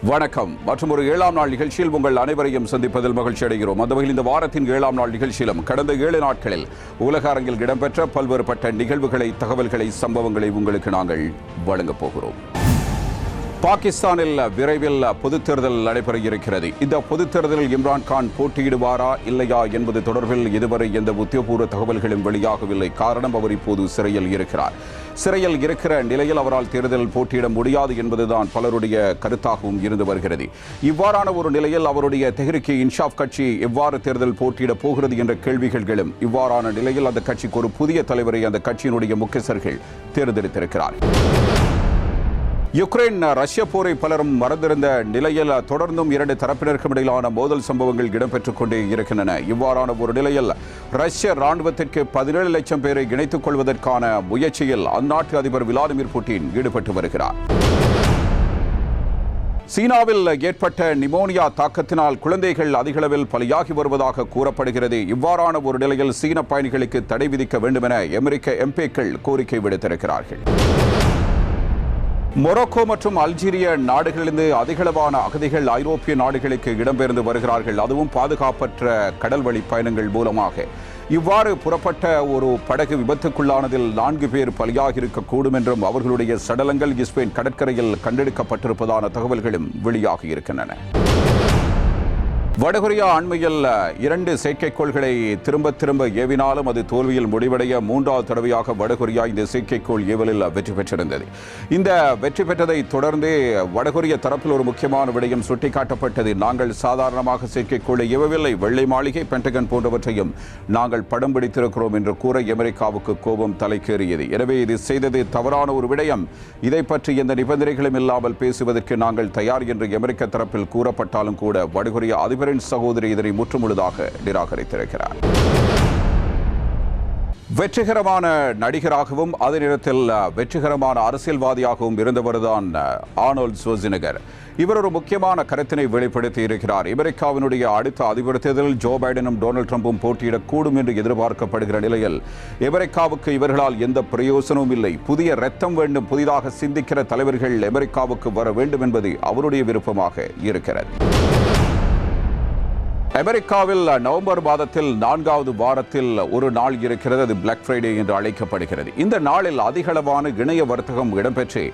வணக்கம். மற்றும் ஒரு 7ஆம் நாள் நிகழ்ச்சியில் உங்கள் அனைவரையும் சந்திப்பதில் மகிழ்ச்சி அடைகிறோம். அந்த வகையில் இந்த வாரத்தின் 7ஆம் நாள் நிகழ்ச்சியிலும் கடந்த 7 நாட்களில் உலக அரங்கில் இடம்பெற்ற பல்வேறுபட்ட நிகழ்வுகளை, தகவல்களை, சம்பவங்களை உங்களுக்கு நாங்கள் வழங்கப் போகிறோம். பாகிஸ்தானில் விரைவில் பொதுத் தேர்தல் நடைபெற இருக்கிறது. இந்த பொதுத் தேர்தலில் இம்ரான்கான் போட்டியிடுவாரா இல்லையா என்பது தொடர்பில் இதுவரை எந்த உத்தியோகபூர்வ தகவல்களும் வெளியாகவில்லை. காரணம், அவர் இப்போது சிறையில் இருக்கிறார். சிறையில் இருக்கிற நிலையில் அவரால் தேர்தலில் போட்டியிட முடியாது என்பதுதான் பலருடைய கருத்தாகவும் இருந்து வருகிறது. இவ்வாறான ஒரு நிலையில் அவருடைய தெஹ்ரிக் இன்சாஃப் கட்சி எவ்வாறு தேர்தல் போட்டியிடப் போகிறது என்ற கேள்விகளும் இவ்வாறான நிலையில் அந்த கட்சிக்கு ஒரு புதிய தலைவரை அந்த கட்சியினுடைய முக்கியஸ்தர்கள் தேர்ந்தெடுத்திருக்கிறார்கள். யுக்ரைன் ரஷ்ய போரை பலரும் மறந்திருந்த நிலையில் தொடர்ந்தும் 2 தரப்பினருக்கும் இடையிலான மோதல் சம்பவங்கள் இடம்பெற்றுக் கொண்டே இருக்கின்றன. இவ்வாறான ஒரு நிலையில் ரஷ்ய ராணுவத்திற்கு 17 லட்சம் பேரை இணைத்துக் கொள்வதற்கான முயற்சியில் அந்நாட்டு அதிபர் விளாடிமிர் புட்டின் ஈடுபட்டு வருகிறார். சீனாவில் ஏற்பட்ட நிமோனியா தாக்கத்தினால் குழந்தைகள் அதிகளவில் பலியாகி வருவதாக கூறப்படுகிறது. இவ்வாறான ஒரு நிலையில் சீன பயணிகளுக்கு தடை விதிக்க வேண்டும் என அமெரிக்க எம்பிக்கள் கோரிக்கை விடுத்திருக்கிறார்கள். மொரோக்கோ மற்றும் அல்ஜீரிய நாடுகளிலிருந்து அதிகளவான அகதிகள் ஐரோப்பிய நாடுகளுக்கு இடம்பெயர்ந்து வருகிறார்கள். அதுவும் பாதுகாப்பற்ற கடல்வழி பயணங்கள் மூலமாக. இவ்வாறு புறப்பட்ட ஒரு படகு விபத்துக்குள்ளானதில் 4 பேர் பலியாகி இருக்கக்கூடும் என்றும் அவர்களுடைய சடலங்கள் ஸ்பெயின் கடற்கரையில் கண்டெடுக்கப்பட்டிருப்பதான தகவல்களும் வெளியாகி இருக்கின்றன. வடகொரியா அண்மையில் 2 செயற்கைக்கோள்களை திரும்ப ஏவினாலும் அது தோல்வியில் முடிவடைய 3வது தடவையாக வடகொரியா இந்த செயற்கைக்கோள் ஏவலில் வெற்றி பெற்றிருந்தது. இந்த வெற்றி பெற்றதை தொடர்ந்து வடகொரிய தரப்பில் ஒரு முக்கியமான விடயம் சுட்டிக்காட்டப்பட்டது. நாங்கள் சாதாரணமாக செயற்கைக்கோளை ஏவவில்லை, வெள்ளை மாளிகை, பென்டகன் போன்றவற்றையும் நாங்கள் படம் பிடித்திருக்கிறோம் என்று கூற அமெரிக்காவுக்கு கோபம் தலைக்கேறியது. எனவே இது செய்தது தவறான ஒரு விடயம். இதை பற்றி எந்த நிபந்தனைகளும் இல்லாமல் பேசுவதற்கு நாங்கள் தயார் என்று அமெரிக்க தரப்பில் கூறப்பட்டாலும் கூட வடகொரிய அதிபரின் சகோதரி இதனை முற்றுமுழுதாக நிராகரித்திருக்கிறார். வெற்றிகரமான நடிகராகவும் அதே நேரத்தில் வெற்றிகரமான அரசியல்வாதியாகவும் இருந்தவர்தான் ஆர்னால்ட் ஷ்வார்ஸ்நெகர். இவர் ஒரு முக்கியமான கருத்தினை வெளிப்படுத்தி இருக்கிறார். அமெரிக்காவினுடைய அடுத்த அதிபர் தேர்தலில் ஜோ பைடனும் டொனால்ட் ட்ரம்பும் போட்டியிடக்கூடும் என்று எதிர்பார்க்கப்படுகிற நிலையில் அமெரிக்காவுக்கு இவர்களால் எந்த பிரயோசனமும் இல்லை. புதிய ரத்தம் வேண்டும், புதிதாக சிந்திக்கிற தலைவர்கள் அமெரிக்காவுக்கு வர வேண்டும் என்பது அவருடைய விருப்பமாக இருக்கிறது. அமெரிக்காவில் நவம்பர் மாதத்தில் 4வது வாரத்தில் ஒரு நாள் இருக்கிறது. அது பிளாக் ஃப்ரைடே என்று அழைக்கப்படுகிறது. இந்த நாளில் அதிகளவான இணைய வர்த்தகம் இடம்பெற்று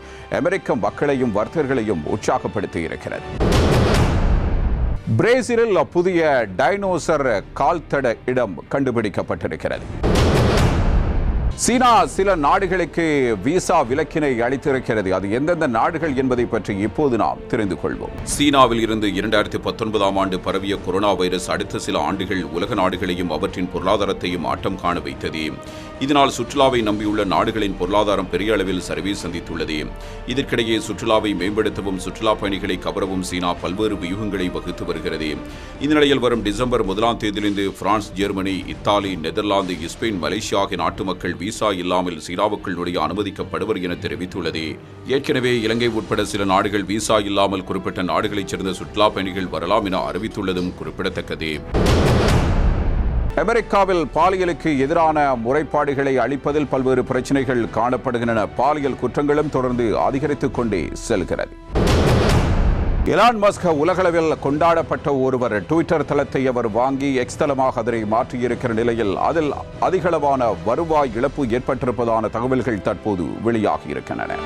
அமெரிக்க மக்களையும் வர்த்தகர்களையும் உற்சாகப்படுத்தி இருக்கிறது. பிரேசிலில் புதிய டைனோசர் கால்தட இடம் கண்டுபிடிக்கப்பட்டிருக்கிறது. சீனா சில நாடுகளுக்கு விசா விலக்கினை அளித்திருக்கிறது. அது எந்தெந்த நாடுகள் என்பதை பற்றி இப்போது நாம் தெரிந்து கொள்வோம். சீனாவில் இருந்து 2019ஆம் ஆண்டு பரவிய கொரோனா வைரஸ் அடுத்த சில ஆண்டுகள் உலக நாடுகளையும் அவற்றின் பொருளாதாரத்தையும் ஆட்டம் காண வைத்தது. இதனால் சுற்றுலாவை நம்பியுள்ள நாடுகளின் பொருளாதாரம் பெரிய அளவில் சரிவை சந்தித்துள்ளது. இதற்கிடையே சுற்றுலாவை மேம்படுத்தவும் சுற்றுலா பயணிகளை கவரவும் சீனா பல்வேறு வியூகங்களை வகுத்து வருகிறது. இந்த நிலையில் வரும் டிசம்பர் 1ஆம் தேதியிலிருந்து France, Germany, Italy, Netherlands, Spain, Malaysia ஆகிய நாட்டு மக்கள் விசா இல்லாமல் சீனாவுக்குள் நுழைய அனுமதிக்கப்படுவர் என தெரிவித்துள்ளது. ஏற்கனவே இலங்கை உட்பட சில நாடுகள் விசா இல்லாமல் குறிப்பிட்ட நாடுகளைச் சேர்ந்த சுற்றுலா பயணிகள் வரலாம் என அறிவித்துள்ளதும் குறிப்பிடத்தக்கது. அமெரிக்காவில் பாலியலுக்கு எதிரான முறைப்பாடுகளை அளிப்பதில் பல்வேறு பிரச்சனைகள் காணப்படுகின்றன. பாலியல் குற்றங்களும் தொடர்ந்து அதிகரித்துக் கொண்டே செல்கிறது. எலான் மஸ்க் உலகளவில் கொண்டாடப்பட்ட ஒருவர். ட்விட்டர் தளத்தை அவர் வாங்கி எக்ஸ் தளமாக அதனை மாற்றியிருக்கிற நிலையில் அதில் அதிகளவான வருவாய் இழப்பு ஏற்பட்டிருப்பதான தகவல்கள் தற்போது வெளியாகி இருக்கின்றன.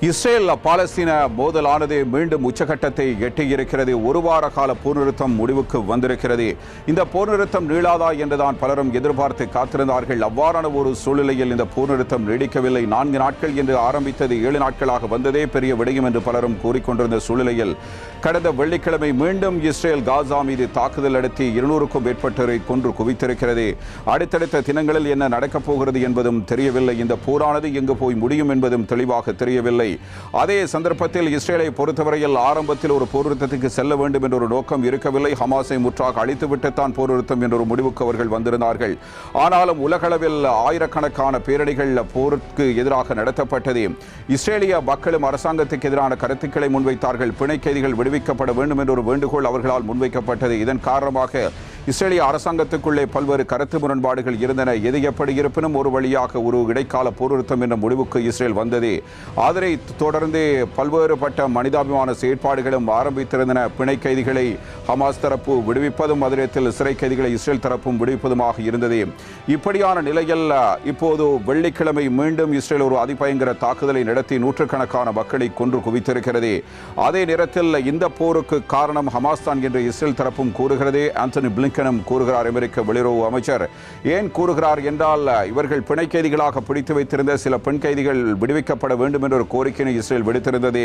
இஸ்ரேல் பாலஸ்தீன மோதலானது மீண்டும் உச்சகட்டத்தை எட்டியிருக்கிறது. 1 வார கால போர் நிறுத்தம் முடிவுக்கு வந்திருக்கிறது. இந்த போர் நிறுத்தம் நீளாதா என்றுதான் பலரும் எதிர்பார்த்து காத்திருந்தார்கள். அவ்வாறான ஒரு சூழ்நிலையில் இந்த போர் நிறுத்தம் நீடிக்கவில்லை. 4 நாட்கள் என்று ஆரம்பித்தது 7 நாட்களாக வந்ததே பெரிய விடயம் என்று பலரும் கூறிக்கொண்டிருந்த சூழ்நிலையில் கடந்த வெள்ளிக்கிழமை மீண்டும் இஸ்ரேல் காசா மீது தாக்குதல் நடத்தி 200க்கும் மேற்பட்டோரை கொன்று குவித்திருக்கிறது. அடுத்தடுத்த தினங்களில் என்ன நடக்கப் போகிறது என்பதும் தெரியவில்லை. இந்த போரானது எங்கு போய் முடியும் என்பதும் தெளிவாக தெரியவில்லை. அதே சந்தர்ப்பத்தில் இஸ்ரேலை பொறுத்தவரையில் ஆரம்பத்தில் ஒரு போர் நிறுத்தத்துக்கு செல்ல வேண்டும் என்ற ஒரு நோக்கம் இருக்கவில்லை. ஹமாஸை முற்றாக அழித்துவிட்டுத்தான் போர் நிறுத்தம் என்ற ஒரு முடிவுக்கு அவர்கள் வந்திருந்தார்கள். ஆனாலும் உலகளவில் ஆயிரக்கணக்கான பேரணிகள் போருக்கு எதிராக நடத்தப்பட்டது. இஸ்ரேலிய மக்களும் அரசாங்கத்துக்கு எதிரான கருத்துக்களை முன்வைத்தார்கள். பிணை கைதிகள் விடுவிக்கப்பட வேண்டும் என்ற ஒரு வேண்டுகோள் அவர்களால் முன்வைக்கப்பட்டது. இதன் காரணமாக இஸ்ரேலிய அரசாங்கத்துக்குள்ளே பல்வேறு கருத்து முரண்பாடுகள் இருந்தன. எது எப்படி இருப்பினும் ஒரு வழியாக ஒரு இடைக்கால போர் நிறுத்தம் என்ற முடிவுக்கு இஸ்ரேல் வந்தது. அதனை தொடர்ந்து பல்வேறுபட்ட மனிதாபிமான செயற்பாடுகளும் ஆரம்பித்திருந்தன. பிணை கைதிகளை ஹமாஸ் தரப்பு விடுவிப்பதும் அதே சிறை கைதிகளை இஸ்ரேல் தரப்பும் விடுவிப்பதுமாக இருந்தது. இப்படியான நிலையில் இப்போது வெள்ளிக்கிழமை மீண்டும் இஸ்ரேல் ஒரு அதிபயங்கர தாக்குதலை நடத்தி நூற்றுக்கணக்கான மக்களை கொன்று குவித்திருக்கிறது. அதே நேரத்தில் இந்த போருக்கு காரணம் ஹமாஸ் தான் என்று இஸ்ரேல் தரப்பும் கூறுகிறது. ஆந்தனி பிளிங்கனும் கூறுகிறார். அமெரிக்க வெளியுறவு அமைச்சர் ஏன் கூறுகிறார் என்றால், இவர்கள் பிணை கைதிகளாக பிடித்து வைத்திருந்த சில பெண் கைதிகள் விடுவிக்கப்பட வேண்டும் என்ற ஒரு கோரிக்கையை இஸ்ரேல் விடுத்திருந்தது.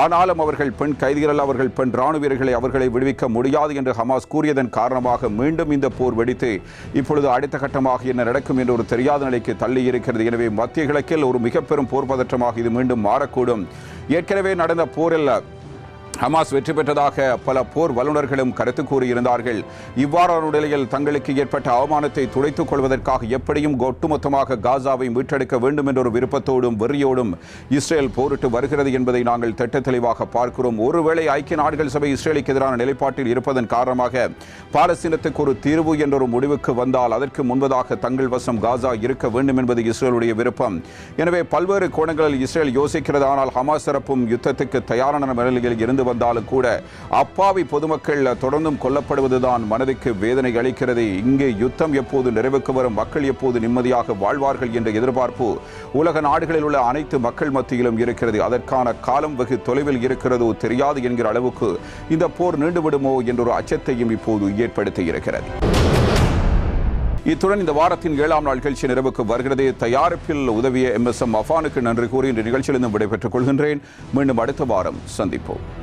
ஆனாலும் அவர்கள் பெண் கைதிகள், அவர்கள் பெண் ராணுவ வீரர்களை அவர்களை விடுவிக்க முடியாது என்று ஹமாஸ் கூறியதன் காரணமாக மீண்டும் இந்த போர் வெடித்து இப்பொழுது அடுத்த கட்டமாக என்ன நடக்கும் என்ற ஒரு தெரியாத நிலைக்கு தள்ளி இருக்கிறது. எனவே மத்திய கிழக்கில் ஒரு மிக பெரும் போர் பதற்றமாக இது மீண்டும் மாறக்கூடும். ஏற்கனவே நடந்த போரில் ஹமாஸ் வெற்றி பெற்றதாக பல போர் வல்லுநர்களும் கருத்து கூறியிருந்தார்கள். இவ்வாறான நிலையில் தங்களுக்கு ஏற்பட்ட அவமானத்தை துடைத்துக் கொள்வதற்காக எப்படியும் ஒட்டுமொத்தமாக காசாவை மீட்டெடுக்க வேண்டும் என்ற ஒரு விருப்பத்தோடும் வெறியோடும் இஸ்ரேல் போரிட்டு வருகிறது என்பதை நாங்கள் திட்ட தெளிவாக பார்க்கிறோம். ஒருவேளை ஐக்கிய நாடுகள் சபை இஸ்ரேலுக்கு எதிரான நிலைப்பாட்டில் இருப்பதன் காரணமாக பாலஸ்தீனத்துக்கு ஒரு தீர்வு என்ற ஒரு முடிவுக்கு வந்தால் அதற்கு முன்பதாக தங்கள் வசம் காசா இருக்க வேண்டும் என்பது இஸ்ரேலுடைய விருப்பம். எனவே பல்வேறு கோணங்களில் இஸ்ரேல் யோசிக்கிறது. ஆனால் ஹமாஸ் தரப்பும் யுத்தத்துக்கு தயாரான நிலையில் இருந்து வந்தாலும் கூட அப்பாவி பொதுமக்கள் தொடர்ந்தும் கொல்லப்படுவதுதான் மனதுக்கு வேதனை அளிக்கிறது. இங்கே யுத்தம் எப்போது நிறைவுக்கு வரும், மக்கள் எப்போது நிம்மதியாக வாழ்வார்கள் என்ற எதிர்பார்ப்பு உலக நாடுகளில் உள்ள அனைத்து மக்கள் மத்தியிலும் இருக்கிறது. அதற்கான காலம் வெகு தொலைவில் இருக்கிறதோ தெரியாது என்கிற அளவுக்கு இந்த போர் நீண்டுவிடுமோ என்ற ஒரு அச்சத்தையும் இப்போது ஏற்படுத்தி இருக்கிறது. இத்துடன் இந்த வாரத்தின் 7ஆம் நாள் நிகழ்ச்சி நிறைவுக்கு வருகிறது. தயாரிப்பில் உதவிய MSM அஃபானுக்கு நன்றி கூறி இந்த நிகழ்ச்சியிலிருந்து விடைபெற்றுக் கொள்கின்றேன். மீண்டும் அடுத்த வாரம் சந்திப்போம்.